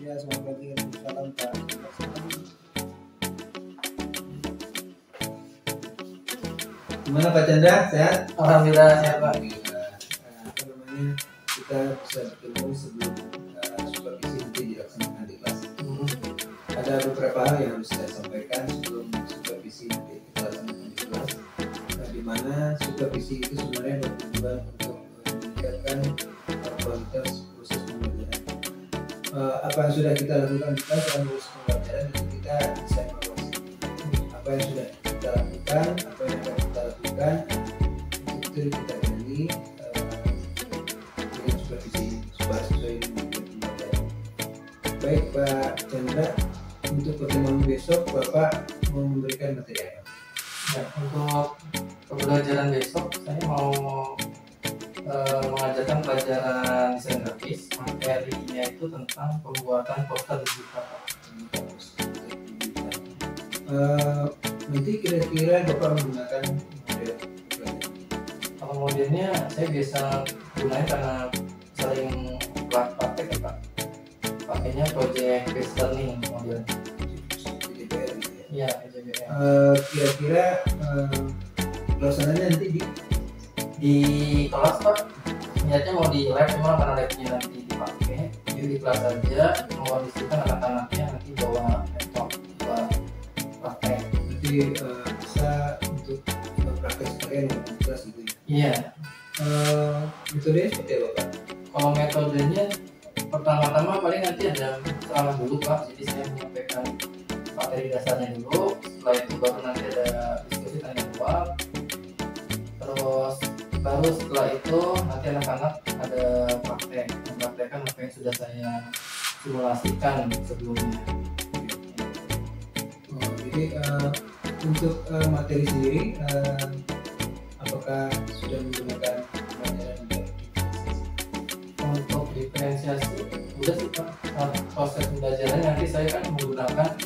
Ya, selamat pagi. Salam Pak. Gimana Pak Chandra? Sehat? Alhamdulillah sehat Pak. Apa namanya? Kita bisa bertemu sebelum supervisi nanti dilaksanakan di kelas. Ada beberapa hal yang harus saya sampaikan sebelum supervisi nanti dilaksanakan di kelas. Di mana supervisi itu sebenarnya bertujuan untuk meningkatkan kualitas proses pembelajaran. Apa yang sudah kita lakukan di kelas dalam proses pembelajaran itu kita bisa evaluasi. Apa yang sudah kita lakukan, apa yang akan kita lakukan, itu kita gali dengan supervisi supaya sesuai dengan pembelajaran. Baik Pak Chandra, untuk pertemuan besok Bapak mau memberikan materi apa? Ya, untuk pembelajaran besok saya mau mengajarkan pelajaran desain grafis. Materinya itu tentang pembuatan poster digital. Nanti kira-kira Bapak menggunakan model Kalau modelnya saya biasa gunain karena sering praktek ya Pak. Pakainya project based learning model. PJBL gitu ya? Iya, PJBL. Kira-kira pelaksananya nanti Di kelas Pak, niatnya mau di lab, cuma karena labnya nanti dipakai, jadi di kelas aja mengkondisikan anak-anaknya nanti bawa laptop buat praktek. nanti bisa untuk praktek sekalian dengan kelas gitu ya? Iya. Metodenya seperti apa Pak? Kalau metodenya pertama-tama paling nanti ada ceramah dulu Pak, jadi saya menyampaikan materi dasarnya dulu, setelah itu baru nanti ada diskusi tanya jawab, terus baru setelah itu nanti anak-anak ada praktek, mempraktekkan apa yang sudah saya simulasikan sebelumnya. Jadi untuk materi sendiri apakah sudah menggunakan pelajaran Untuk diferensiasi udah sih Pak. Proses pembelajaran nanti saya kan menggunakan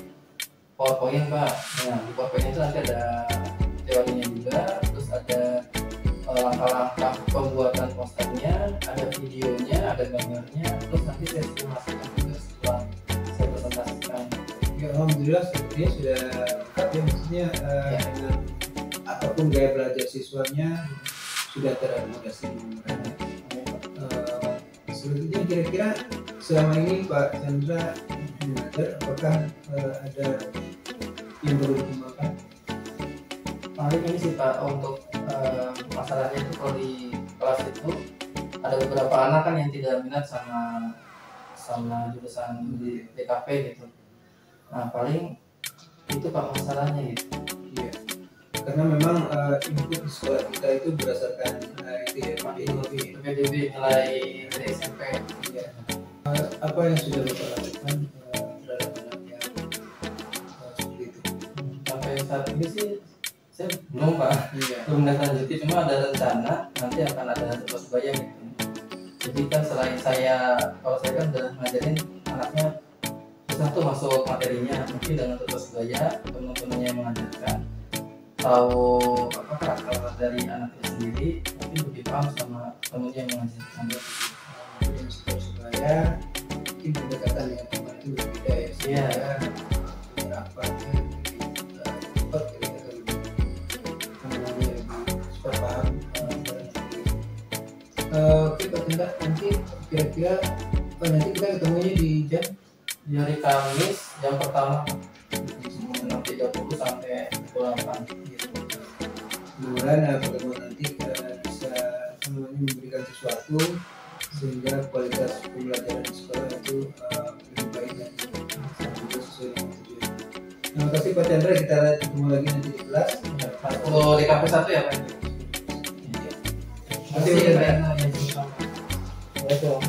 PowerPoint Pak. Nah di PowerPoint itu nanti ada teorinya juga, terus ada langkah-langkah pembuatan posternya, ada videonya, ada gambarnya, terus nanti saya simulasikan juga setelah saya presentasikan. Ya, alhamdulillah sepertinya sudah lengkap ya, maksudnya dengan apapun gaya belajar siswanya sudah terakomodasi menggunakannya. Selanjutnya kira-kira selama ini Pak Chandra mengajar, apakah ada yang perlu dikembangkan? Paling ini sih Pak, untuk masalahnya itu kalau di kelas itu ada beberapa anak kan yang tidak minat sama jurusan di DKP gitu. Nah paling itu Pak masalahnya gitu. Iya, karena memang input di sekolah kita itu berdasarkan itu ya PDB nilai dari SMP. Ya. Apa yang sudah Bapak lakukan terhadap anak yang seperti itu? Sampai saat ini sih saya belum Pak, belum lanjuti, cuma ada rencana nanti akan ada tugas bayang gitu. Jadi kan selain kalau saya kan udah ngajarin anaknya satu masuk materinya, mungkin dengan tugas gaya teman-temannya yang mengajarkan tahu apa karakter dari anaknya sendiri, tapi lebih paham sama temannya yang mengajarkan. Yang supaya mungkin pendekatan dengan teman itu berbeda ya. Iya. Harapannya lebih cepat, lebih cepat paham. Oke Pak Chandra, nanti kira-kira nanti kita ketemunya di jam Di hari Kamis jam pertama 6.30 sampai 8 gitu. mudah-mudahan pertemuan nanti bisa semuanya memberikan sesuatu sehingga kualitas pembelajaran di sekolah itu lebih baik dan juga sesuai dengan tujuan. Terima kasih Pak Chandra, kita ketemu lagi nanti di kelas. Kalau di KP 1 ya Pak. Terima kasih Pak Chandra. Assalamualaikum.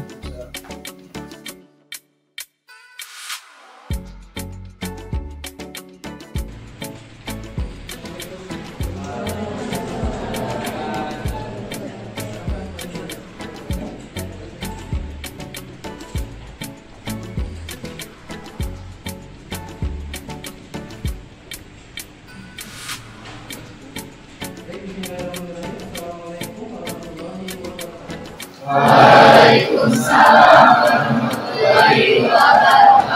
Waalaikumsalam warahmatullahi wabarakatuh.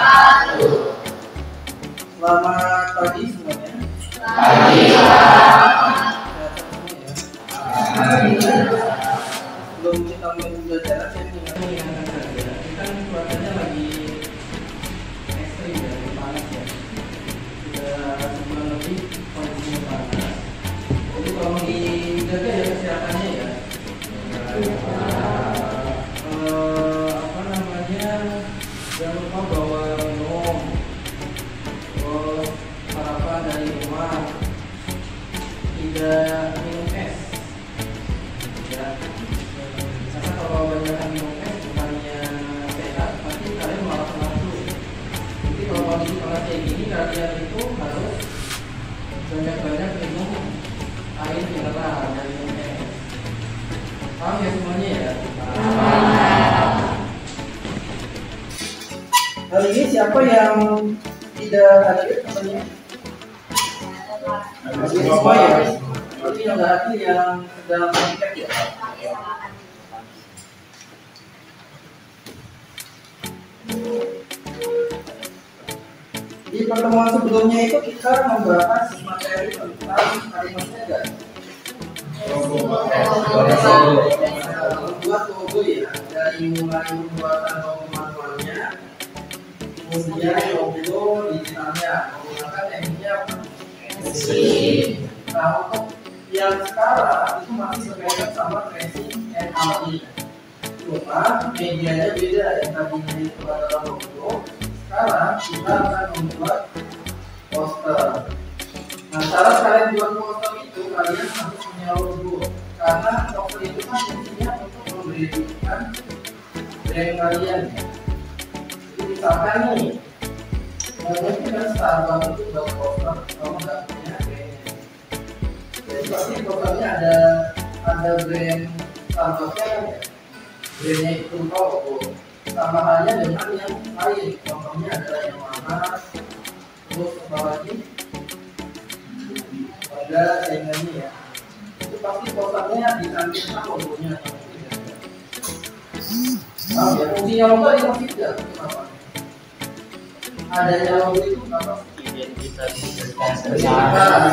pertama pembelajaran saya mengingatkan saja, ini kan cuacanya lagi ekstrim ya, panas ya, sudah sebulan lebih kondisinya panas. Jadi tolong dijaga ya kesehatannya ya. Apa namanya, jangan lupa bawa minum, terus sarapan dari rumah, tidak minum es ya, karena kalau banyak minum es bukannya sehat, nanti kalian malah nafsu. Jadi kalau kondisi panas kayak gini, kalian itu harus banyak-banyak minum air mineral dan minum es. Paham ya semuanya ya? Hari ini siapa yang tidak hadir katanya? Hadir semua ya? Berarti yang nggak hadir yang sedang kontak ya? Di pertemuan sebelumnya itu kita membahas materi tentang kalimat niaga. Membuat logo ya, dari mulai pembuatan logo manualnya, kemudian logo digitalnya menggunakan tekniknya tracing. Nah, untuk yang sekarang itu masih berkaitan sama tracing NLI. Cuma medianya beda, yang tadinya itu adalah logo, sekarang kita akan membuat poster. Nah, cara kalian buat poster itu kalian harus punya logo, karena poster itu kan fungsinya untuk membrandingkan brand kalian. Jadi misalkan nih, mungkin kan Starbucks itu buat poster, kamu nggak punya brandnya. Jadi pasti posternya ada brand Starbucksnya kan ya, brandnya itu logo. Sama halnya dengan yang lain, contohnya adalah yang mana, terus apa lagi? Ada saingannya ya, itu pasti posternya ditampilkan logonya. Nah, ya fungsinya logo itu pasti tidak apa. Adanya logo itu apa? Identitas apa?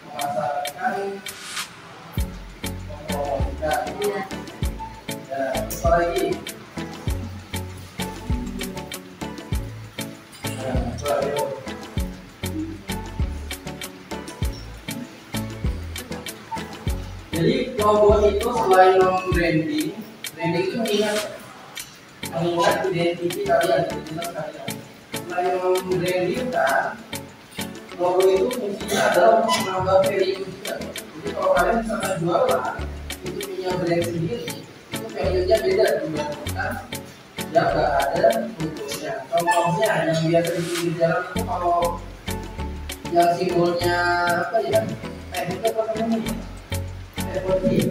Memasarkan, mempromosikan. Ya, apa lagi? Jadi logo itu selain branding itu mengingat identitas kalian, identitas kalian. Selain branding kan, logo itu fungsinya adalah untuk menambah value juga. Jadi kalau kalian misalnya jualan itu punya brand sendiri, itu value-nya beda dibandingkan yang nggak ada logonya. Contohnya yang biasa di pinggir jalan itu kalau yang simbolnya apa ya? Itu apa namanya? Epoxy.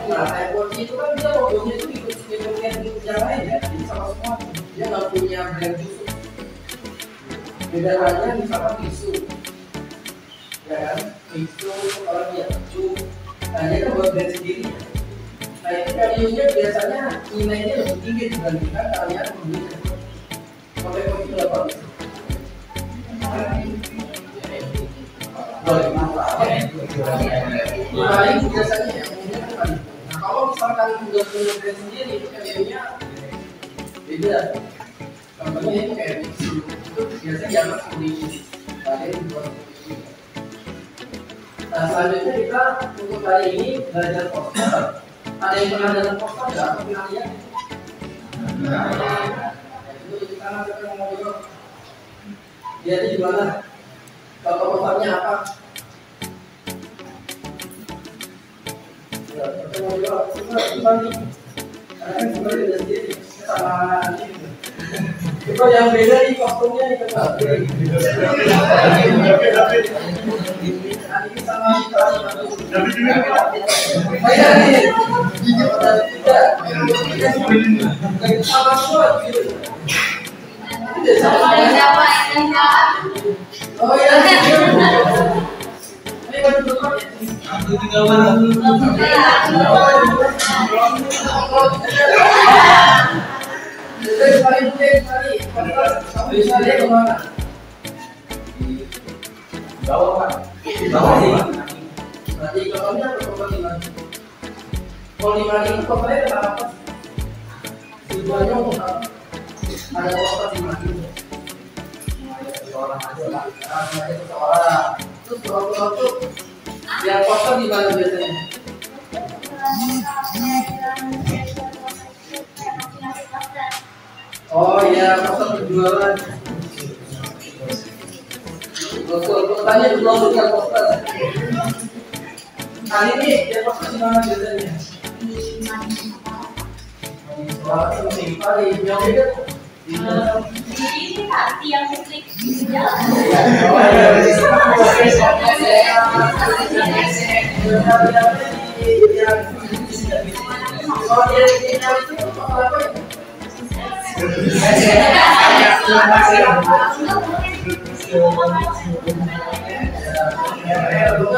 Nah, epoxy itu kan dia logonya itu ikut yang lain ya, jadi sama semua dia nggak punya brand khusus. Beda halnya misalkan tisu, ya kan? Tisu kalau dia tisu, nah dia kan buat brand sendiri. Nah itu value-nya biasanya nilainya lebih tinggi dibandingkan kalian membeli epoxy itu apa? Paling biasanya yang punya kan paling. Nah kalau misalkan udah punya brand sendiri itu value-nya beda. Contohnya itu kayak itu biasanya jangan beli kalian buat. Nah selanjutnya kita untuk kali ini belajar poster. Ada yang pernah dalam poster nggak? Atau pernah lihat? Itu kita akan ngobrol. Lihatnya di mana? Contoh posternya apa? Kita ngobrol. Kita nih. Karena kan sebenarnya udah sendiri sama ini. Itu yang beda nih kostumnya nih tetap. Ini sama kita. Saya nih. Tidak. Sama semua gitu. Sama siapa ini? Oh ya. Ini baru berapa ya? Aku tinggal mana? Jadi paling sekali, bisa lihat kemana? Di bawah Pak. Di bawah sih. Nanti contohnya apa contoh lima? Kalau lima itu posternya tentang apa? Tujuannya untuk apa? Ada poster lima itu. Seseorang aja lah, seseorang. Terus waktu yang poster di mana biasanya? Oh iya, poster penjualan. Betul, tanya dulu juga poster. Kali ini dia poster di mana biasanya? Yang beda ini hati yang klik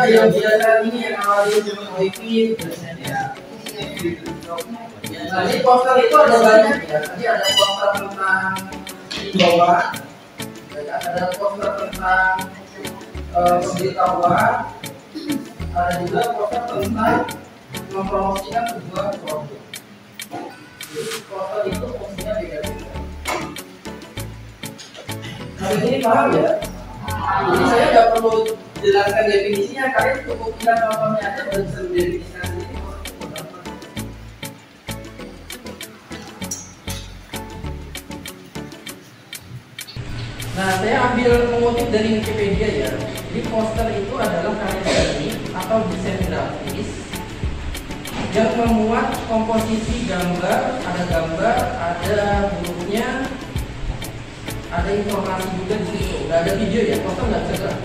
yang biasa ini yang awalnya cuma wifi. Nanti poster itu ada banyak ya. Tadi ada poster tentang himbauan, ada poster tentang pemberitahuan, ada juga poster tentang mempromosikan sebuah produk. Jadi poster itu fungsinya beda-beda. Hari ini paham ya? Jadi saya nggak perlu jelaskan definisinya, kalian cukup lihat contohnya aja udah bisa mendefinisikan sendiri. Nah, saya ambil mengutip dari Wikipedia ya. Jadi poster itu adalah karya seni atau desain grafis yang memuat komposisi gambar, ada hurufnya, ada informasi juga di situ. Nggak ada video ya, poster nggak bisa gerak.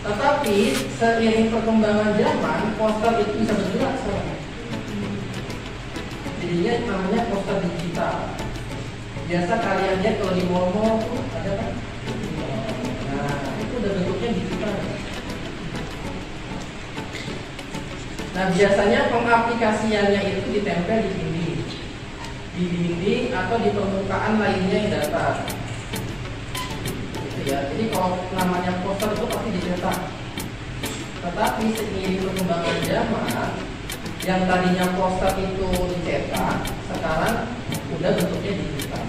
Tetapi seiring perkembangan zaman, poster itu bisa bergerak sekarang. Jadinya namanya poster digital. Biasa kalian lihat kalau di mall-mall ada kan? Nah, itu udah bentuknya digital. Nah, biasanya pengaplikasiannya itu ditempel di dinding atau di permukaan lainnya yang datar. Gitu ya. Jadi kalau namanya poster itu pasti dicetak. Tetapi seiring perkembangan zaman, yang tadinya poster itu dicetak, sekarang udah bentuknya digital.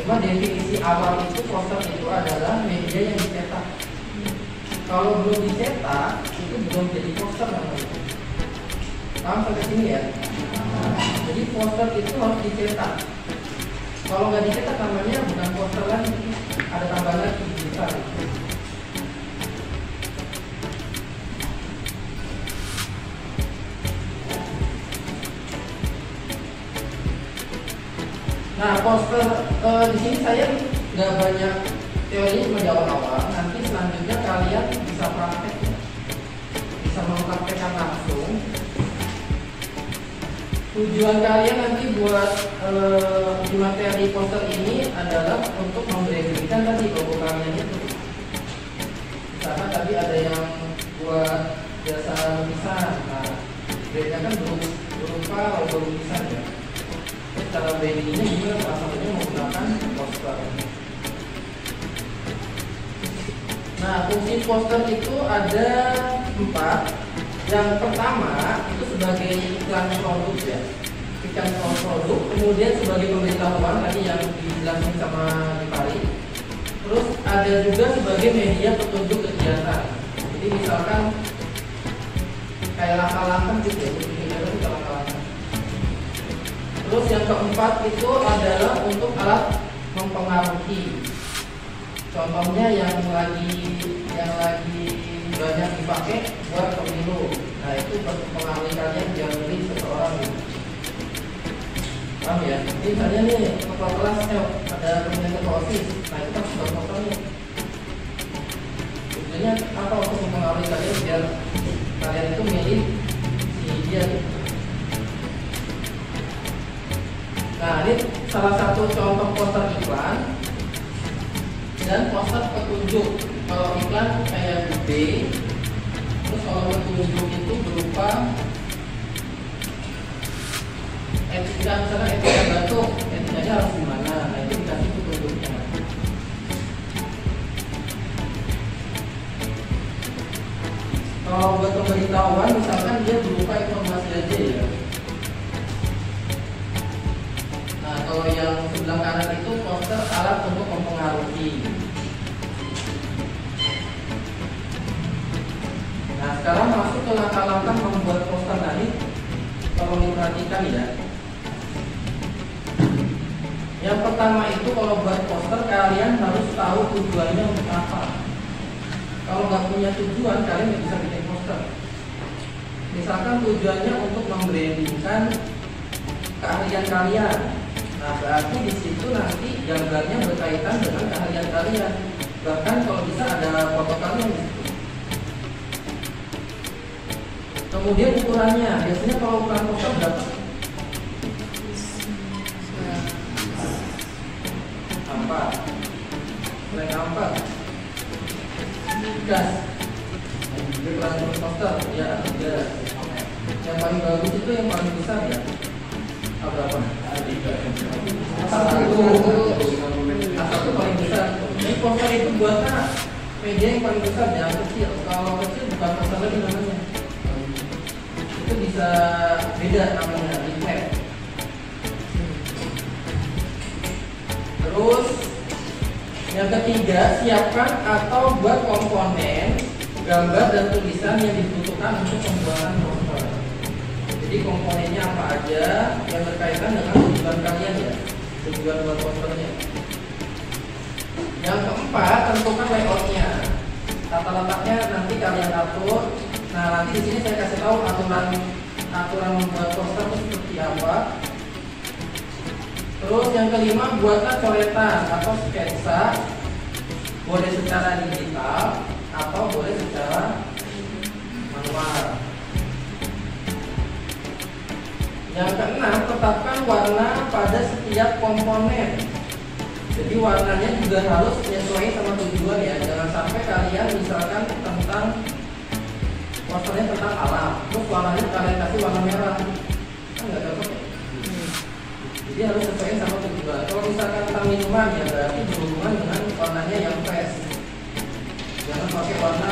Cuma definisi awal itu poster itu adalah media yang dicetak. Kalau belum dicetak, itu belum jadi poster namanya. Paham sampai sini ya? Jadi poster itu harus dicetak. Kalau nggak dicetak namanya bukan poster lagi, ada tambahan lagi digital. Nah, poster di sini saya nggak banyak teorinya, cuma di awal-awal. Nanti selanjutnya kalian bisa praktek ya, bisa mempraktekkan langsung. Tujuan kalian nanti buat di materi poster ini adalah untuk membrandingkan tadi logo kalian itu. Karena tadi ada yang buat jasa lukisan, nah brandnya kan berupa logo lukisan ya. Cara brandingnya juga salah satunya menggunakan poster. Nah, fungsi poster itu ada 4. Yang pertama itu sebagai iklan produk ya, iklan produk. Kemudian sebagai pemberitahuan tadi yang dijelasin sama Dipari. Terus ada juga sebagai media petunjuk kegiatan. Jadi misalkan kayak langkah-langkah gitu ya, langkah-langkah. Terus yang keempat itu adalah untuk alat mempengaruhi. Contohnya yang lagi banyak dipakai buat pemilu. Nah, itu mempengaruhi kalian biar milih seseorang. Paham ya? Jadi misalnya nih kepala kelas ada pemilihan ketua OSIS. Nah, itu kan sudah fotonya. Tujuannya apa untuk mempengaruhi kalian biar kalian itu milih si dia. Nah, ini salah satu contoh poster iklan dan poster petunjuk. Kalau iklan kayak B, terus kalau petunjuk itu berupa etika, misalnya etika batuk, etikanya harus gimana? Nah, itu dikasih petunjuknya. Kalau buat pemberitahuan misalkan dia berupa informasi aja ya. Nah kalau yang sebelah kanan itu poster alat untuk mempengaruhi. Nah sekarang masuk ke langkah-langkah membuat poster tadi. Kalau diperhatikan ya. Yang pertama itu kalau buat poster kalian harus tahu tujuannya untuk apa. Kalau nggak punya tujuan kalian nggak bisa bikin poster. Misalkan tujuannya untuk membrandingkan keahlian kalian. Nah berarti di situ nanti gambarnya berkaitan dengan keahlian kalian. Bahkan kalau bisa ada foto kalian di situ. Kemudian ukurannya, biasanya kalau ukuran poster berapa? Empat. Selain empat. Gas. Ukuran poster ya tiga. Yang paling bagus itu yang paling besar ya. Berapa? Satu paling besar. Ini poster itu buatnya media yang paling besar, jangan kecil. Kalau kecil bukan poster lagi namanya. Itu bisa beda namanya, leaflet. Terus yang ketiga, siapkan atau buat komponen gambar dan tulisan yang dibutuhkan untuk pembuatan poster. Jadi komponennya apa aja yang berkaitan dengan tujuan kalian ya, tujuan buat posternya. Yang keempat, tentukan layoutnya. Tata letaknya nanti kalian atur. Nah nanti di sini saya kasih tahu aturan membuat poster itu seperti apa. Terus yang kelima, buatlah coretan atau sketsa, boleh secara digital atau boleh secara manual. Yang keenam, tetapkan warna pada setiap komponen. Jadi warnanya juga harus menyesuaikan sama tujuan ya. Jangan sampai kalian misalkan tentang posternya tentang alam, terus warnanya kalian kasih warna merah, kan nggak cocok ya. Jadi harus sesuai sama tujuan. Kalau misalkan tentang minuman ya berarti berhubungan dengan warnanya yang fresh. Jangan pakai warna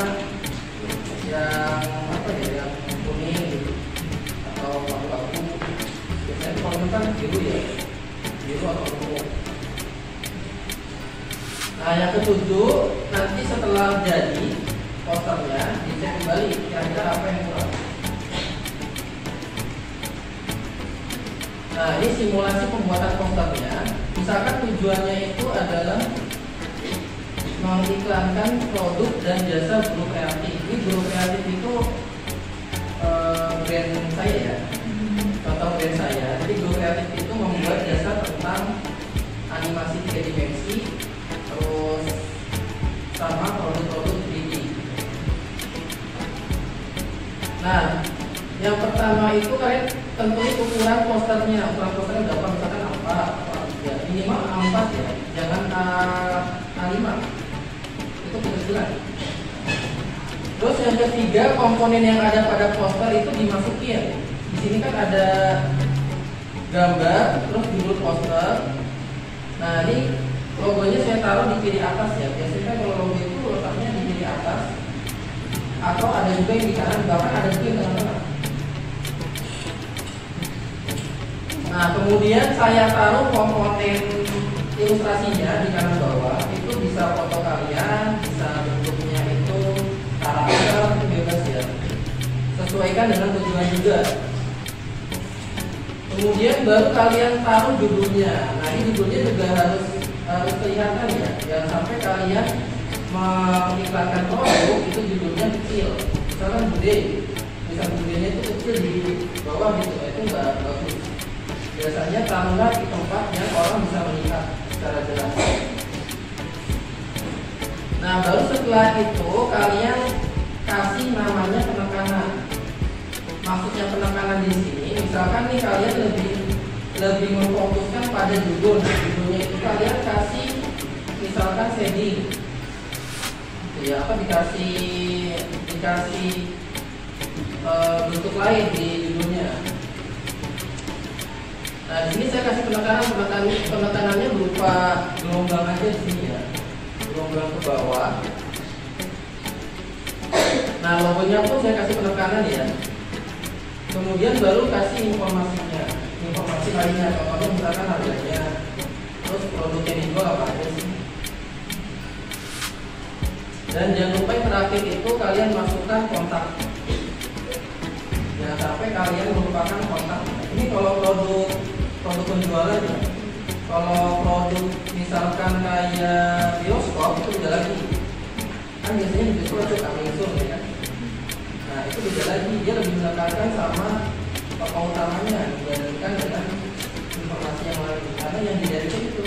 yang apa ya, yang kuning gitu atau abu-abu. Biasanya kalau minuman biru ya, biru atau ungu. Nah yang ketujuh, nanti setelah jadi posternya dicek kembali kira-kira apa yang kurang. Nah ini simulasi pembuatan posternya. Misalkan tujuannya itu adalah mengiklankan produk dan jasa Guru Kreatif. Ini Guru Kreatif itu brand saya ya, contoh brand saya. Jadi Guru Kreatif itu membuat jasa tentang animasi 3 dimensi, terus sama produk-produk 3D. Nah, yang pertama itu kalian tentuin ukuran posternya. Ukuran posternya berapa? Misalkan A4, ya, minimal A4 ya, jangan A5. Itu kecil-kecilan. Terus yang ketiga, komponen yang ada pada poster itu dimasukin. Di sini kan ada gambar, terus judul poster. Nah, ini logonya saya taruh di kiri atas ya. Biasanya kalau logo itu letaknya di kiri atas, atau ada juga yang di kanan, bahkan ada juga yang di tengah-tengah. Nah kemudian saya taruh komponen ilustrasinya di kanan bawah. Itu bisa foto kalian, bisa bentuknya itu karakter, itu bebas ya. Sesuaikan dengan tujuan juga. Kemudian baru kalian taruh judulnya. Nah ini judulnya juga harus kelihatan ya. Jangan sampai kalian mengiklankan produk itu judulnya kecil. Misalkan gede, misalkan gedenya itu kecil di bawah gitu, itu nggak bagus. Biasanya taruhlah di tempat yang orang bisa melihat secara jelas. Nah baru setelah itu kalian kasih namanya penekanan. Maksudnya penekanan di sini, misalkan nih kalian lebih memfokuskan pada judul. Nah, judulnya itu kalian kasih misalkan shading. Ya apa dikasih bentuk lain di judulnya. Nah, di sini saya kasih penekanannya berupa gelombang aja di sini ya. Gelombang ke bawah. Nah, Nah, logonya pun saya kasih penekanan ya. Kemudian baru kasih informasinya, informasi lainnya, contohnya misalkan harganya, terus produknya dijual apa aja sih. Dan jangan lupa yang terakhir itu kalian masukkan kontak. Jangan sampai kalian melupakan kontak. Ini kalau produk penjualan ya. Kalau produk misalkan kayak bioskop itu beda lagi. Kan biasanya di bioskop itu coming soon ya. Nah itu beda lagi, dia lebih menekankan sama tokoh utamanya dibandingkan dengan informasi yang lain. Karena yang dilihat itu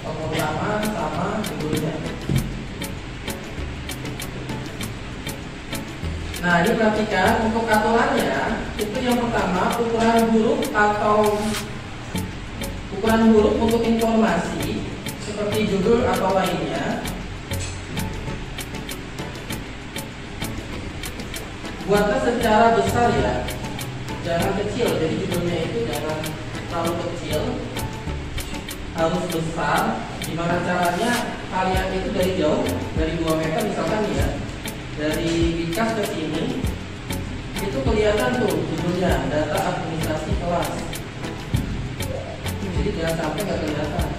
tokoh utama sama judulnya. Nah ini perhatikan untuk aturannya itu yang pertama ukuran huruf atau ukuran huruf untuk informasi seperti judul atau lainnya buatlah secara besar ya, jangan kecil. Jadi judulnya itu jangan terlalu kecil, harus besar. Gimana caranya? Kalian itu dari jauh, dari 2 meter misalkan ya, dari Bikas ke sini itu kelihatan tuh judulnya data administrasi kelas. Jadi jangan sampai nggak kelihatan.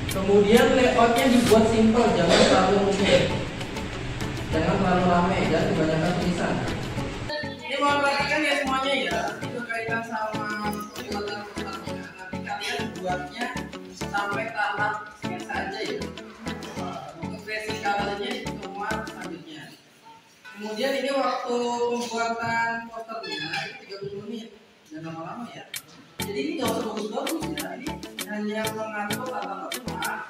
Kemudian layoutnya dibuat simple, jangan terlalu rumit, jangan terlalu ramai, dan kebanyakan tulisan. Ini mau perhatikan ya semuanya ya, itu kaitan sama pembuatan kotaknya. Nanti kalian buatnya sampai tahap biasa aja ya. Untuk basic colornya itu semua selanjutnya. Kemudian ini waktu pembuatan posternya itu 30 menit, jangan lama-lama ya. Jadi ini nggak usah bagus-bagus ya, ini hanya mengatur tata letak.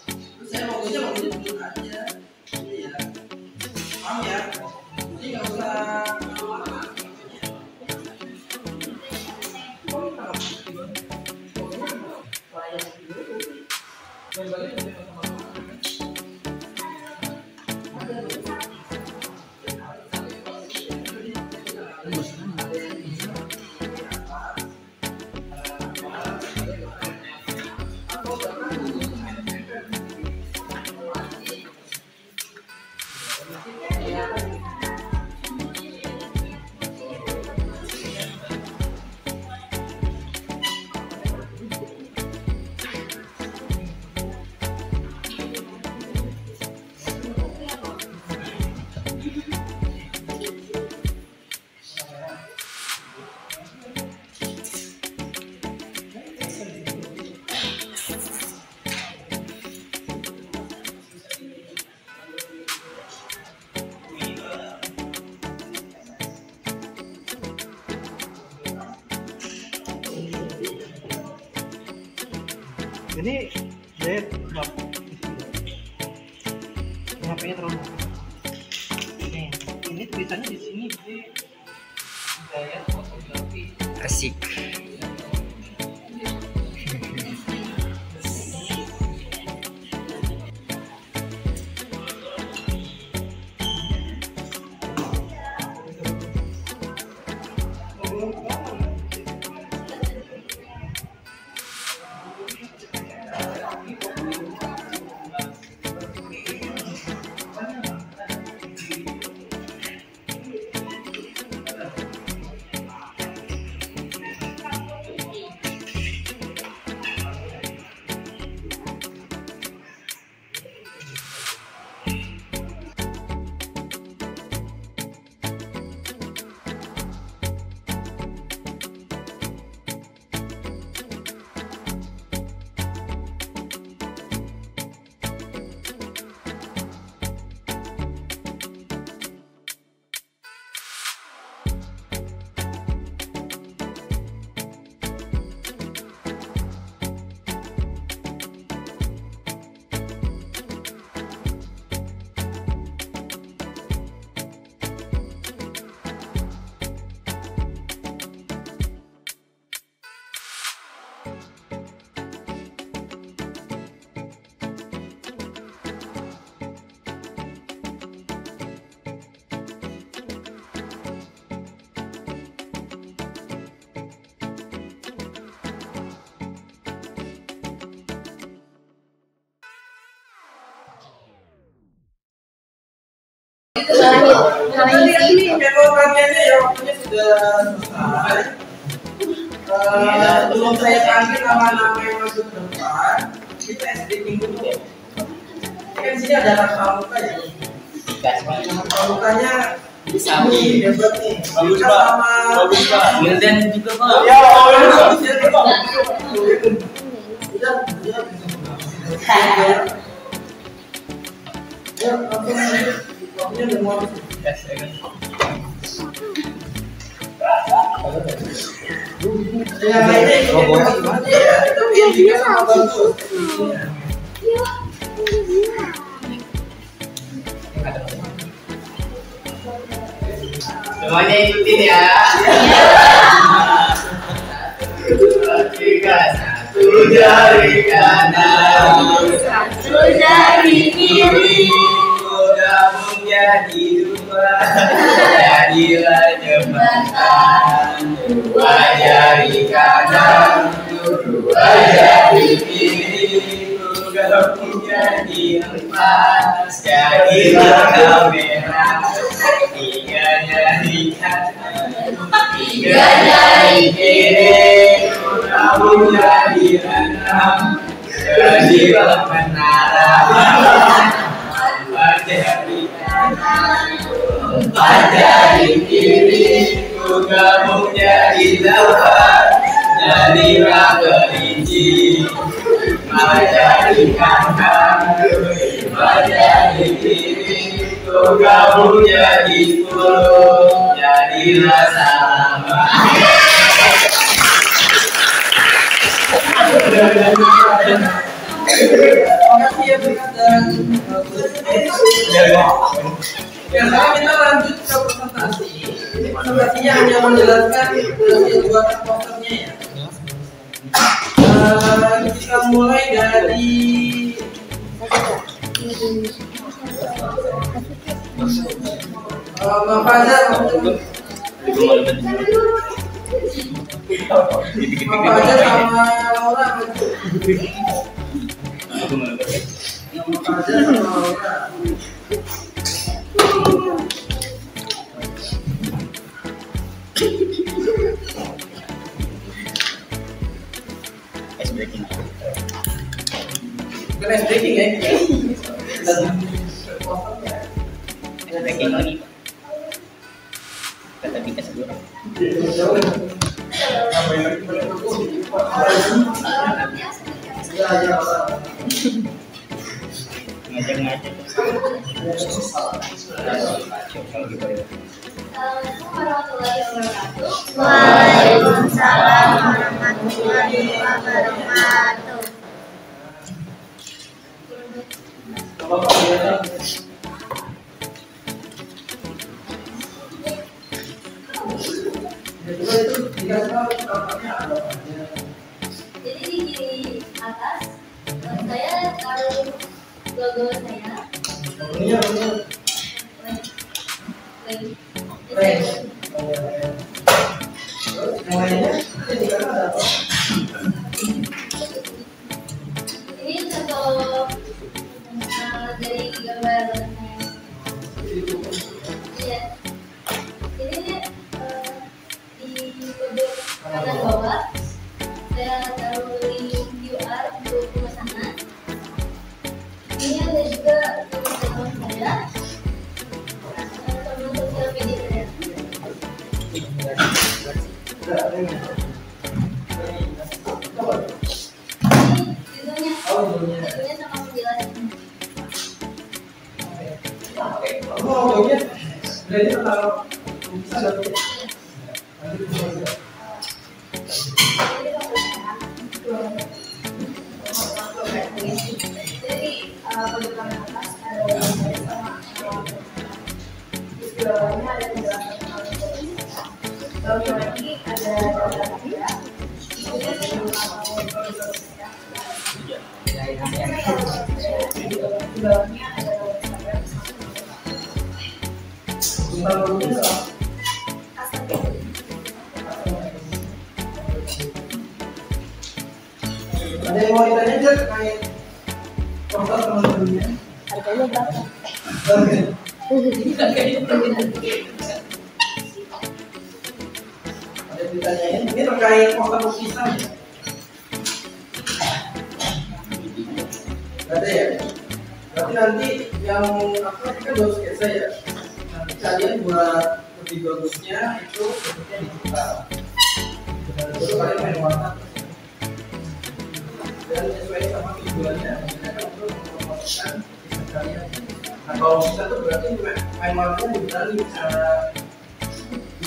Terus saya logonya dulu aja, ini ya. Paham ya? Jadi nggak usah lama-lama. Ini saya HP-nya terlalu. Ini tulisannya di sini Hidayat fotografi. Asik. Ini memo bagiannya ya, waktunya sudah selesai. Belum saya panggil nama-nama yang masuk ke depan, kita SDing dulu. Kan sini ada pramuka ya. Pramukanya Sami hebat nih. Bagus, Kita Pak. sama Bagus, Pak. Wildan juga, Pak. Ya, bagus. Udah. Ya, langsung aja. Waktunya udah mau habis. Yang lainnya ikutin aja ya. Itu yang juga sama bagus. Semuanya ikutin ya. Tiga, satu jari kanan, Satu jari kiri. gabung jadi dua, jadilah jembatan. Dua jari kanan, dua jari kiri, gabung jadi empat, jadilah kamera. Tiga jari kanan, tiga jari kiri, gabung jadi enam, jadilah menara. Empat jari kanan, empat jari kiri, gabung jadi delapan, jadilah kelinci. Lima jari kanan, lima jari kiri, gabung jadi 10, jadilah salaman. Makasih ya Bang dan ya, sekarang kita lanjut ke presentasi. Ini presentasinya hanya menjelaskan dua posternya ya. Kita mulai dari Bang Fajar. Bang Fajar sama Laura. Bang Fajar sama Laura. Bukan ice breaking ya? Breaking lagi. Kata kita sebelum. Ngajar-ngajar. Waalaikumsalam warahmatullahi wabarakatuh. Jadi di kiri atas saya taruh logo saya. Ini contoh dari gambar. Iya. Ini di pojok kanan bawah saya taruh link QR untuk pemesanan. Ini ada juga teman-teman saya, teman sosial media saya. Ini judulnya sama penjelasannya. Jadi pojok kanan atas ada saya sama di sebelahnya ada penjelasan tentang ini. Bawah lagi ada data saya. Ini di bawahnya ada ada yang mau ditanya aja terkait proses teman-temannya. harganya berapa? Ada ditanyain, ini terkait poster lukisan ya? Ada ya? Berarti nanti yang apa kan baru sketsa ya? Nanti kalian buat lebih bagusnya itu bentuknya digital. Terus kalian main warna dan sesuai sama tujuannya. Kita kan untuk mempromosikan kisah kalian. Nah kalau bisa tuh berarti main warnanya dibilang bisa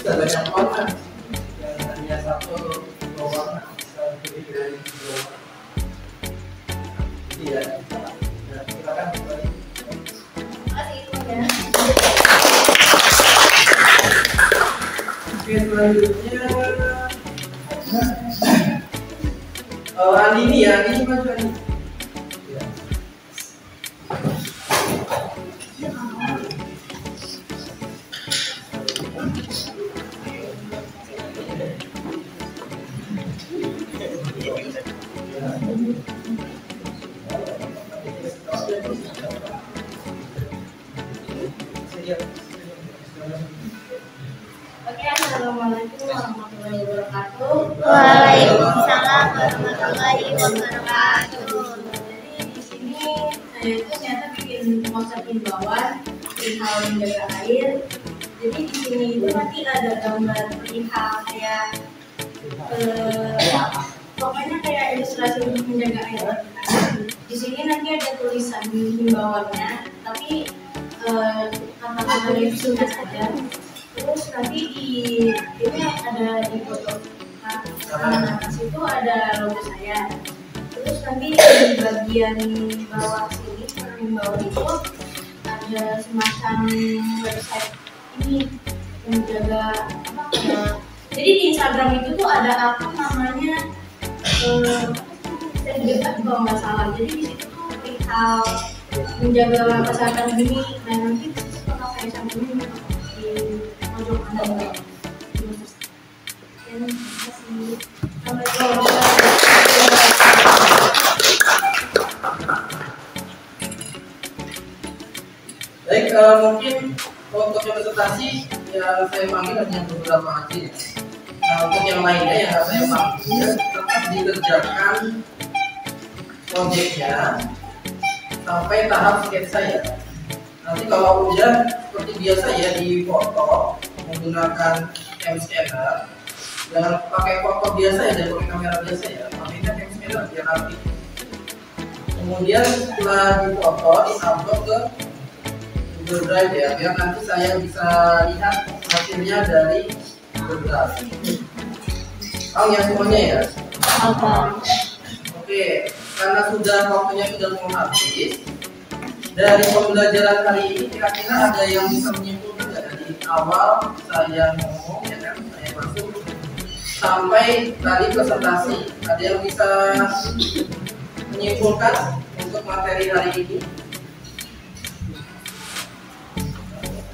banyak warna. Jangan hanya satu atau dua warna. Bisa lebih dari dua warna. Iya. Nah, silakan kembali. Oke, selanjutnya Andi nih ya, Andi maju Andi. Ya. Oke, assalamualaikum warahmatullahi wabarakatuh. Waalaikumsalam warahmatullahi wabarakatuh. Jadi di sini saya itu ternyata bikin poster himbauan perihal menjaga air. Jadi di sini itu nanti ada gambar perihal kayak pokoknya kayak ilustrasi untuk menjaga air. Di sini nanti ada tulisan himbauannya, tapi kata-katanya itu sudah saja. Terus nanti ini ada di foto. Nah, di situ ada logo saya. Terus nanti di bagian bawah sini, paling bawah itu ada semacam website ini menjaga apa ya. Jadi di Instagram itu tuh ada akun namanya Dekat kalau nggak salah. Jadi di situ tuh perihal menjaga kesehatan gini. Nah nanti bakal saya cantumin di pojok kanan bawah. Dan kasih sampai Baik, mungkin untuk yang presentasi yang saya panggil hanya beberapa aja. Nah, untuk yang lainnya yang saya panggil tetap dikerjakan proyeknya sampai tahap sketsa ya. Nanti kalau udah seperti biasa ya di foto menggunakan cam scanner, jangan pakai foto biasa ya, jangan pakai kamera biasa ya, pakainya cam scanner biar rapi. Kemudian setelah difoto di-upload ke Google Drive ya, biar nanti saya bisa lihat hasilnya dari Google Drive. Tahu ya semuanya ya? Oke, karena waktunya sudah mau habis, dari pembelajaran hari ini kira-kira ada yang bisa menyimpulkan dari awal saya ngomong ya kan, saya masuk sampai tadi presentasi, ada yang bisa menyimpulkan untuk materi hari ini?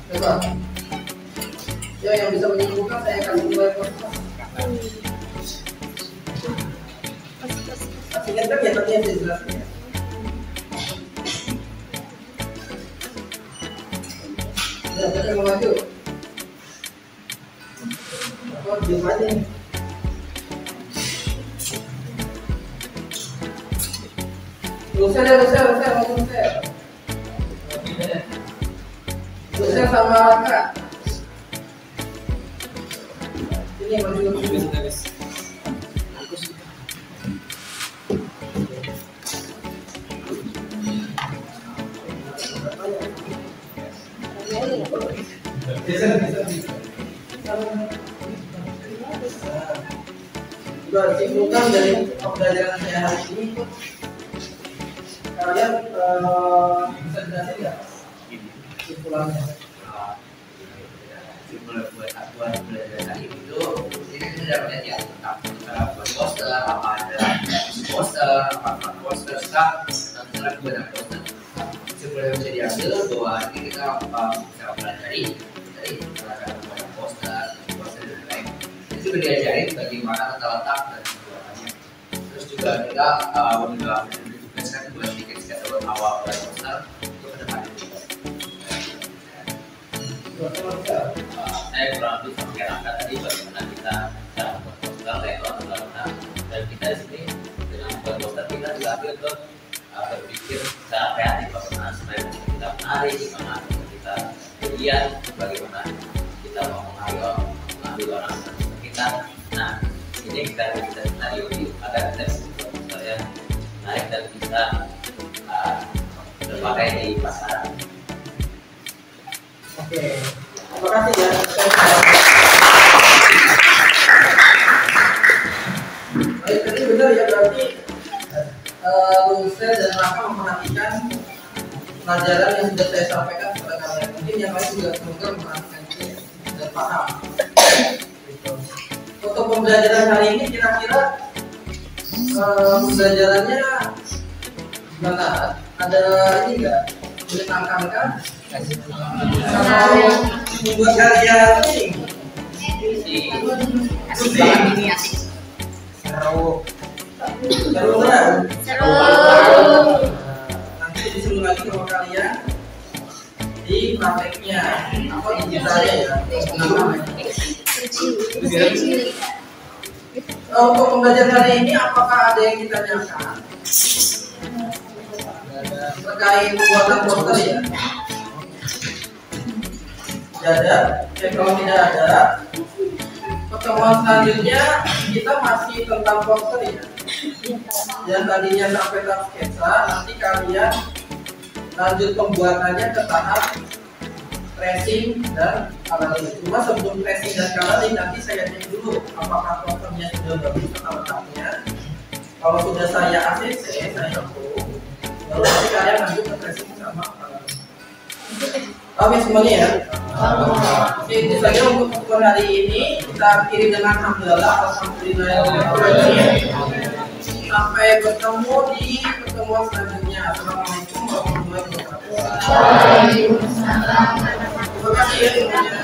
Coba. Ya, yang bisa menyimpulkan saya akan mulai proses. Ingat kan ya tadi yang saya jelaskan ya? Ya, saya mau maju. Oh, diam aja nih. Selesai sama Raka. Ini maju dulu. Juga simpulkan dari pembelajaran saya hari ini, kalian bisa jelasin nggak simpulannya? Simpulan buat belajar hari itu, ini kita dapatnya ya tentang buat poster, apa ada poster, apa poster, tentang buat poster. Simpulan bisa diambil bahwa ini kita bisa pelajari dari buat poster dan lain. Itu juga diajarin bagaimana tata letak dan pembuatannya. Terus juga kita ditugaskan buat bikin sketsa awal buat poster untuk ke depannya juga. Saya kurang lebih memperkirakan tadi bagaimana kita cara membuat poster lewat bagaimana, dan kita di sini dengan membuat poster kita dilatih untuk berpikir secara kreatif bagaimana supaya kita menarik, gimana kita lihat, bagaimana kita mau mengambil orang seperti kita. Nah, ini kita skenario agar kita bisa poster yang menarik dan bisa terpakai di pasaran. Oke, terima kasih ya. Baik, tadi benar ya, berarti Saya dan Raka memperhatikan pelajaran yang sudah saya sampaikan kepada kalian. Mungkin yang lain juga semoga memperhatikan itu dan paham. Gitu. Untuk pembelajaran hari ini kira-kira pembelajarannya gimana? Ada ini enggak? Menyenangkan? Atau membuat karya ini? Seru kan? Seru. Nanti disuruh lagi sama kalian di prakteknya apa di caranya ya. Untuk pembelajaran hari ini apakah ada yang ditanyakan terkait pembuatan poster ya? Tidak ada. Oke, kalau tidak ada, pertemuan selanjutnya kita masih tentang poster ya. Yang tadinya sampai tahap sketsa, nanti kalian lanjut pembuatannya ke tahap tracing dan coloring. Cuma sebelum tracing dan coloring nanti saya cek dulu apakah posternya sudah bagus atau letaknya. Kalau sudah saya ACC, saya approve, lalu nanti kalian lanjut ke tracing sama coloring. Oke semuanya ya. Oke, itu saja untuk pertemuan hari ini. Kita akhiri dengan alhamdulillah. Sampai bertemu di pertemuan selanjutnya. Assalamualaikum warahmatullahi wabarakatuh. Waalaikumsalam. Terima kasih ya semuanya.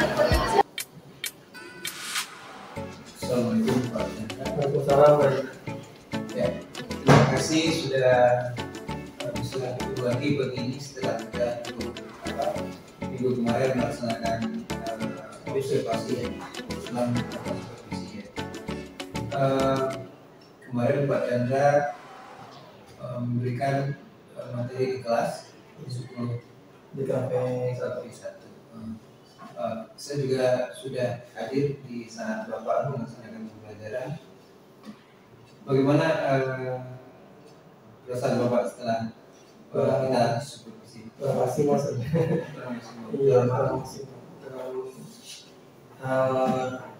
Assalamualaikum Pak. Waalaikumsalam. Ya, terima kasih sudah bisa lagi begini setelah kita minggu kemarin melaksanakan observasi dalam supervisi ya. Kemarin Pak Chandra memberikan materi di kelas di 10 Di kafe 1. Saya juga sudah hadir di saat Bapak melaksanakan pembelajaran. Bagaimana perasaan Bapak setelah kita supervisi? Terima kasih Mas. Iya, terima kasih.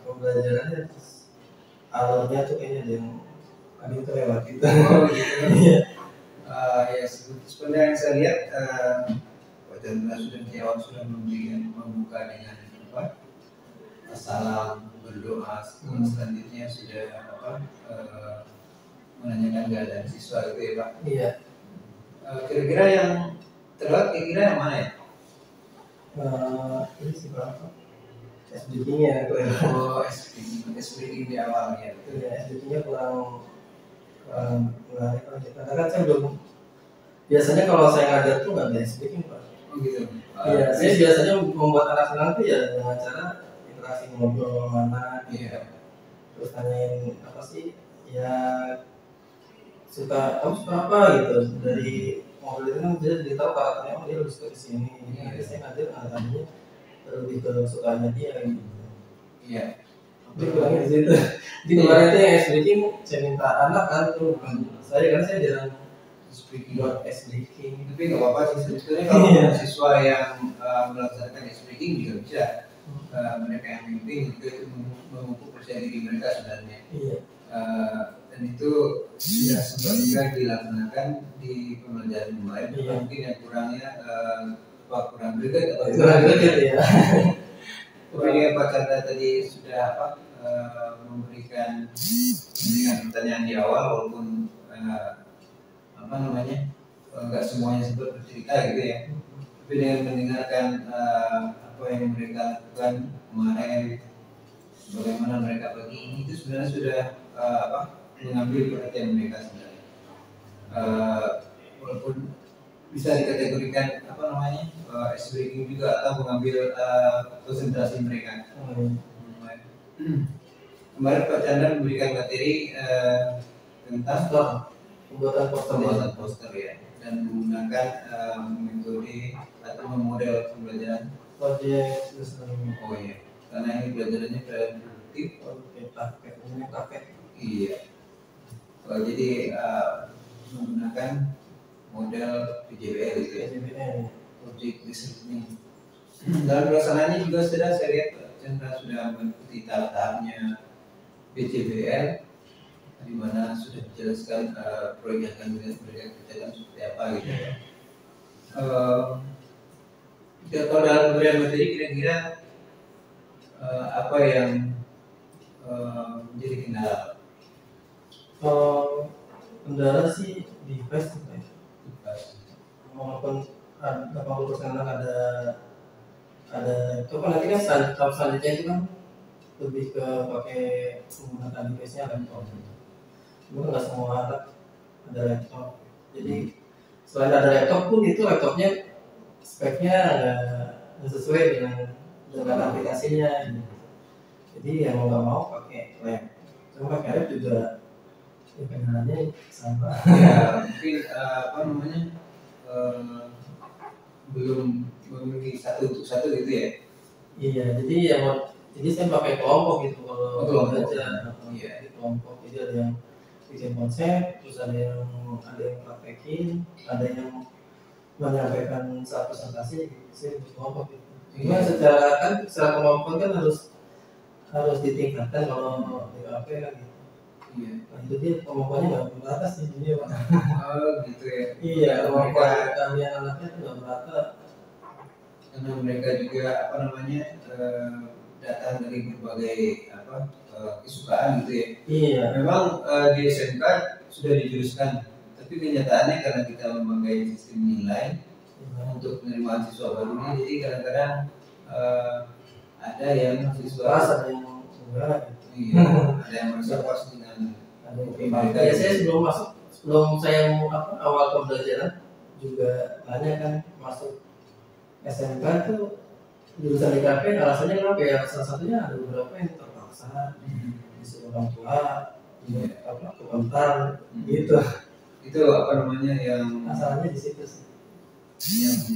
Pembelajarannya terus alurnya tuh kayaknya ada yang ada itu lewat kita. Oh gitu. Ya sebenarnya yang saya lihat Pak Chandra sudah jawab, sudah membuka dengan apa? Salam, berdoa, selanjutnya sudah menanyakan keadaan siswa gitu ya Pak. Iya. Kira-kira yang terlihat kira-kira yang mana ya? Ini sih berapa? SDG-nya Oh, SPG di awal ya. Iya, SDG-nya kurang menarik aja. Karena kan saya belum biasanya kalau saya ngajar tuh nggak ada SDG Pak. Oh gitu. Iya, saya biasanya membuat anak senang tuh ya dengan cara interaksi ngobrol mana, Iya. terus tanyain apa sih, ya kamu suka apa gitu dari ngobrol itu kan dia tahu karakternya, dia lebih suka di sini. Nanti saya ngajar anak-anaknya lebih ke sukanya dia gitu. Iya. Jadi kurangnya di situ. Di kemarin itu yang SDK saya minta anak kan tuh saya jarang Speaking. buat SDK. Tapi nggak apa-apa sih sebetulnya kalau siswa yang melaksanakan speaking juga bisa. Mereka yang memimpin itu memupuk percaya diri mereka sebenarnya. Iya. Dan itu sudah sempat juga dilaksanakan di pembelajaran kemarin. Iya. Mungkin yang kurangnya kurang greget atau Kurang greget ya. Tapi Pak Chandra tadi sudah memberikan pertanyaan di awal, walaupun nggak semuanya sempat bercerita gitu ya. Tapi dengan mendengarkan apa yang mereka lakukan kemarin, bagaimana mereka pagi ini, itu sebenarnya sudah mengambil perhatian mereka sebenarnya. Walaupun bisa dikategorikan apa namanya ice breaking juga atau mengambil konsentrasi mereka. Kemarin Pak Chandra memberikan materi tentang pembuatan poster ya, dan menggunakan metode atau model pembelajaran project. Oh iya, karena ini belajarannya produktif. Praktek. Iya. Jadi menggunakan model PJBL gitu ya, Project Listening. Dalam pelaksanaannya juga saya lihat Chandra sudah mengikuti tahap-tahapnya PJBL, di mana sudah dijelaskan proyek yang akan mereka kerjakan seperti apa gitu ya. Kalau dalam pemberian materi kira-kira apa yang menjadi kendala? Kendala sih di device ya. Walaupun 80% ada itu kan nanti kan tahap selanjutnya itu kan lebih ke pakai menggunakan device-nya laptop. Cuma nggak semua ada laptop. Jadi selain ada laptop pun itu laptopnya speknya nggak sesuai dengan aplikasinya. Jadi yang nggak mau pakai lab. Cuma pakai lab juga ya kendalanya sama. Ya mungkin apa namanya belum memiliki satu untuk satu gitu ya. Iya, jadi saya pakai kelompok gitu kalau belajar. Iya. Di kelompok, jadi ada yang bikin konsep, terus ada yang praktekin, ada yang menyampaikan satu presentasi, saya di kelompok gitu. Cuma secara kemampuan kan harus ditingkatkan kalau di KP kan gitu. Iya. Nah, itu dia kemampuannya nggak berbatas di dunia Pak. Oh gitu ya. Iya, kemampuan kalian anaknya itu nggak merata. Karena mereka juga apa namanya datang dari berbagai kesukaan gitu ya. Iya. Memang di SMK sudah dijuruskan, tapi kenyataannya karena kita memakai sistem nilai untuk penerimaan siswa baru ini, jadi kadang-kadang ada yang siswa Ada yang enggak. Iya, ada yang merasa puas dengan mereka. Ya, saya sebelum saya awal pembelajaran juga tanya kan masuk SMK itu jurusan IKP alasannya kenapa ya? Salah satunya ada beberapa yang terpaksa disuruh orang tua, kebentar gitu. Itu apa namanya yang Masalahnya di situ sih. Yang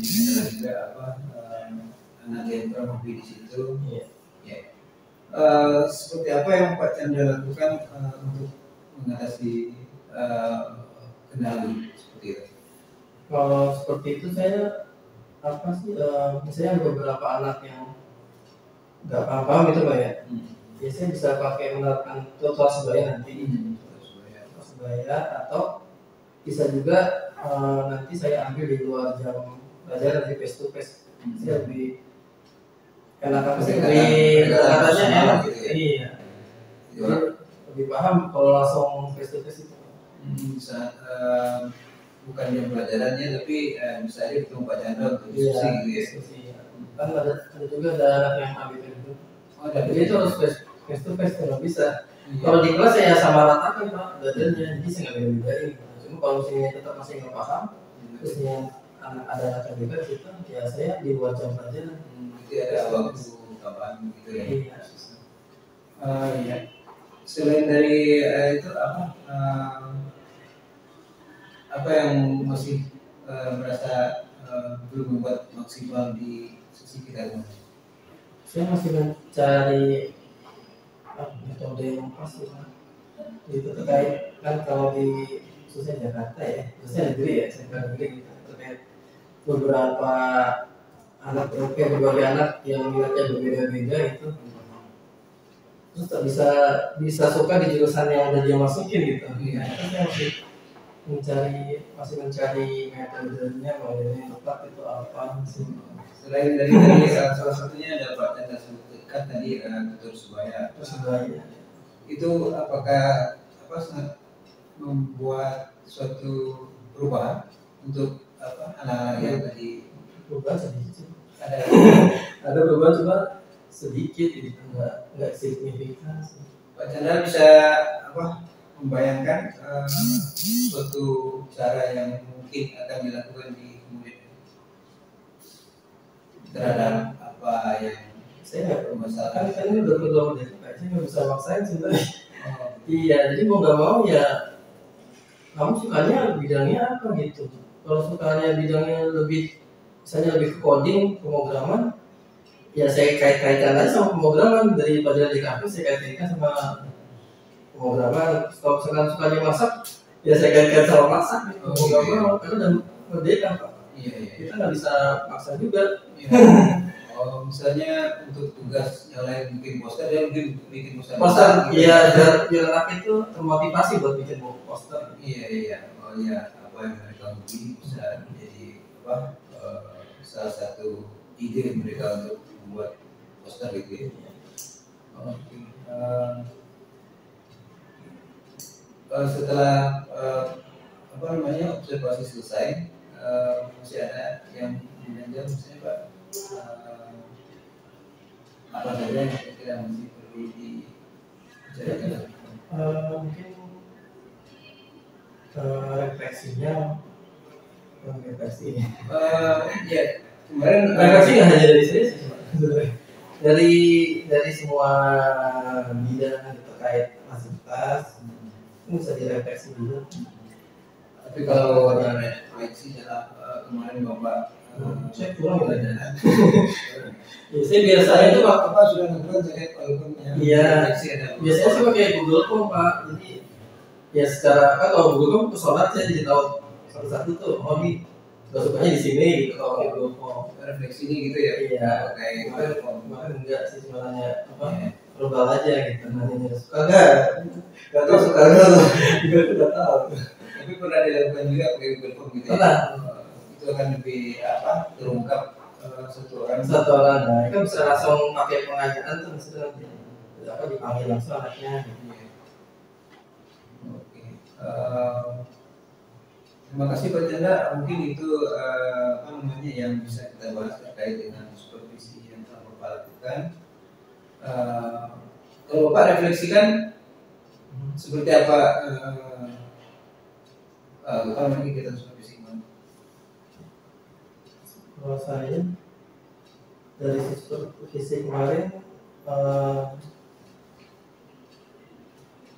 juga anak yang kurang hobi di situ. Iya. Ya. Seperti apa yang Pak Chandra lakukan untuk mengatasi kendala seperti itu? Kalau seperti itu saya misalnya ada beberapa anak yang nggak paham itu Pak ya. Biasanya bisa pakai menerapkan tutor sebaya nanti. Tutor sebaya atau bisa juga nanti saya ambil di luar jam belajar dari face to face. Saya lebih enak apa sih? Katanya enak gitu ya. Iya. Jadi lebih paham kalau langsung face to face itu. Bisa bukan jam pelajarannya tapi bisa aja ketemu Pak Chandra untuk diskusi gitu ya. Diskusi. Kan ada juga ada anak yang ABP itu. Jadi itu harus face to face kalau bisa. Kalau di kelas ya sama rata kan Pak belajarnya, jadi saya nggak beda-bedain. Cuma kalau misalnya tetap masih nggak paham, terus yang ada anak ABP gitu, ya saya di luar jam pelajaran. Jadi ada waktu kapan gitu ya. Iya. Iya. Selain dari itu apa yang masih merasa belum membuat maksimal di sisi kita? Saya masih mencari metode yang pas itu terkait kan kalau di khususnya Jakarta ya, khususnya negeri ya, saya negeri gitu, terkait beberapa berbagai anak yang minatnya berbeda-beda itu, terus tak bisa suka di jurusan yang udah dia masukin gitu. Nah, itu saya masih mencari metodenya, modelnya yang tepat itu apa sih. Selain dari tadi salah satunya ada Pak Chandra sebutkan tadi tutor sebaya. Itu apakah sangat membuat suatu perubahan untuk anak yang tadi perubahan sedikit. Ada perubahan cuma sedikit gitu, nggak signifikan. Pak Chandra bisa membayangkan suatu cara yang mungkin akan dilakukan di kemudian terhadap apa yang Saya nggak bermasalah. kan ini udah berdoa deh, saya nggak bisa maksain sebenarnya. Iya, jadi mau nggak mau ya kamu sukanya bidangnya apa gitu. Kalau sukanya bidangnya lebih, misalnya lebih ke coding, pemrograman, ya saya kait-kaitkan aja sama pemrograman. Daripada di kampus saya kait-kaitkan sama pemrograman. Kalau misalkan sukanya masak, ya saya kaitkan sama masak gitu. Mau nggak mau, karena udah merdeka Pak. Iya, iya. Kita nggak bisa maksa juga. Iya. Oh, misalnya untuk tugas yang lain bikin poster, dia mungkin bikin poster. Poster, iya, biar anak itu termotivasi buat bikin poster. Iya, iya. Oh iya, apa yang mereka mungkin bisa menjadi apa salah satu ide mereka untuk membuat poster gitu ya. Oke. Setelah apa namanya observasi selesai, masih ada yang menanjal misalnya Pak, apa saja yang kira-kira masih perlu dibicarakan? Mungkin refleksinya, Ya kemarin refleksi nggak hanya dari saya sih, sebenarnya. Dari semua bidang terkait fasilitas ini bisa direfleksi dulu. tapi kalau ada refleksi adalah kemarin Bapak Saya kurang belajar. Ya, saya biasanya itu Pak, Bapak sudah ngebuat terkait walaupun yang Iya. refleksi ada biasanya sih pakai Google Form Pak. Jadi ya secara kan kalau Google Form personal saya jadi tahu satu-satu tuh, oh ini gak sukanya di sini gitu kalau pakai Google Form. refleksinya gitu ya. Iya. Pakai Kemarin enggak sih, cuma nanya apa verbal aja gitu, nanya suka nggak tahu suka nggak tuh, juga udah tahu. tapi pernah dilakukan juga pakai Google Form gitu ya. Pernah. Itu akan lebih apa terungkap satu orang. Nah itu bisa langsung pakai pengayaan tuh, maksudnya nanti apa dipanggil langsung anaknya. Oke. Terima kasih Pak Chandra. Mungkin itu apa namanya yang bisa kita bahas terkait dengan supervisi yang telah Bapak lakukan. Kalau Bapak refleksikan seperti apa apa namanya kita supervisi kemarin? Kalau saya dari supervisi kemarin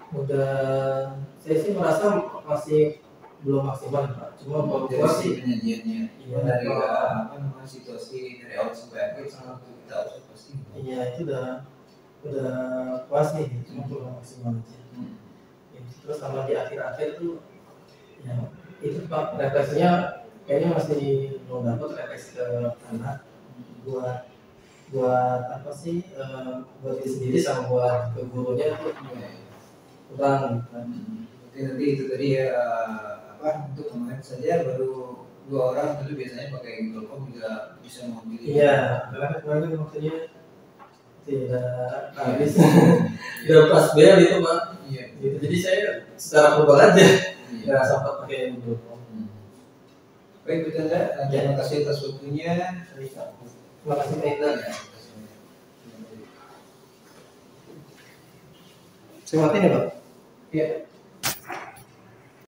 udah, saya sih merasa masih belum maksimal Pak. Cuma bahwa sih penyajiannya iya, dari apa namanya situasi dari awal sampai akhir sama kita observasi. iya itu udah puas nih, cuma belum maksimal aja. Ya, terus sama di akhir-akhir tuh ya itu Pak, refleksinya kayaknya masih belum dapat refleksi ke anak buat apa sih, buat diri sendiri sama buat ke gurunya tuh kurang. Nanti itu tadi ya apa untuk kemarin saja baru 2 orang, tapi biasanya pakai Google Form juga bisa memilih. Iya, karena kemarin waktunya tidak habis, udah pas bel itu Pak. Iya. Gitu. Jadi saya secara verbal aja Iya. nggak sempat pakai Google Form. Baik Bu Chandra, terima kasih atas waktunya. Terima kasih Pak Indra. Saya matiin ya Pak? Iya.